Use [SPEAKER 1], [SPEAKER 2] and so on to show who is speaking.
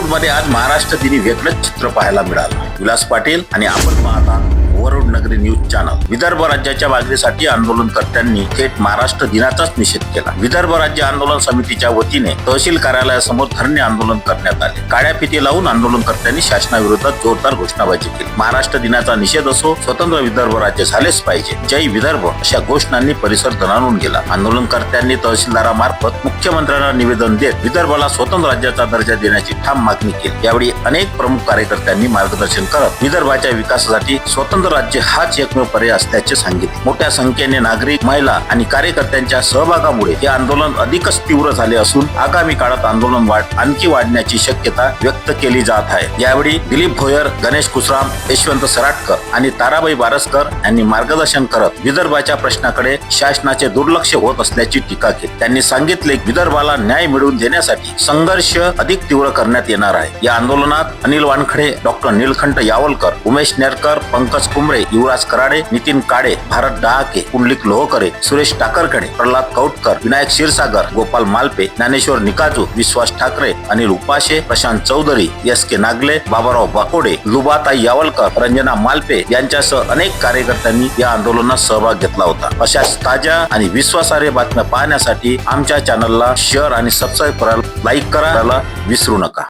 [SPEAKER 1] वरुड मध्ये आज महाराष्ट्र दिनी वेगळंच चित्र पाहायला मिळालं. विलास पाटील आणि आपण पाहता वरुड नगरी न्यूज चॅनल. विदर्भ राज्याच्या मागणीसाठी आंदोलनकर्त्यांनी थेट महाराष्ट्र दिनाचाच निषेध केला. विदर्भ राज्य आंदोलन समितीच्या वतीने तहसील कार्यालयासमोर धरणे आंदोलन करण्यात आले. काळ्या फिती लावून आंदोलनकर्त्यांनी शासनाविरोधात जोरदार घोषणाबाजी केली. महाराष्ट्र दिनाचा निषेध असो, स्वतंत्र विदर्भ राज्य झालेच पाहिजे, जय विदर्भ अशा घोषणांनी परिसर दणाणून गेला. आंदोलनकर्त्यांनी तहसीलदारामार्फत मुख्यमंत्र्यांना निवेदन देत विदर्भाला स्वतंत्र राज्याचा दर्जा देण्याची ठाम मागणी केली. यावेळी अनेक प्रमुख कार्यकर्त्यांनी मार्गदर्शन करत विदर्भाच्या विकासासाठी स्वतंत्र राज्य हाच एकमेव पर्याय असल्याचे सांगितले. मोठ्या संख्येने नागरिक, महिला आणि कार्यकर्त्यांच्या सहभागामुळे हे आंदोलन अधिकच तीव्र झाले असून आगामी काळात आंदोलन आणखी वाढण्याची शक्यता व्यक्त केली जात आहे. यावेळी दिलीप भोयर, गणेश कुसराम, यशवंत सराटकर आणि ताराबाई बारसकर यांनी मार्गदर्शन करत विदर्भाच्या प्रश्नाकडे शासनाचे दुर्लक्ष होत असल्याची टीका केली. त्यांनी सांगितले की विदर्भाला न्याय मिळवून देण्यासाठी संघर्ष अधिक तीव्र करण्यात येणार आहे. या आंदोलनात अनिल वानखडे, डॉक्टर नीलकंठ यावलकर, उमेश नेरकर, पंकज कुंबळे, युवराज कराडे, नितीन काळे, भारत डहाके, पुंडलिक लोहकरे, सुरेश टाकरकडे, प्रल्हाद कौटकर, विनायक क्षीरसागर, गोपाल मालपे, ज्ञानेश्वर निकाजू, विश्वास ठाकरे, अनिल उपाशे, प्रशांत चौधरी, एस के नागले, बाबाराव बाकोडे, लुबाताई यावलकर, रंजना मालपे यांच्यासह अनेक कार्यकर्त्यांनी या आंदोलनात सहभाग घेतला होता. अशाच ताज्या आणि विश्वासार्ह बातम्या पाहण्यासाठी आमच्या चॅनलला शेअर आणि सबस्क्राईब करायला, लाईक करायला विसरू नका.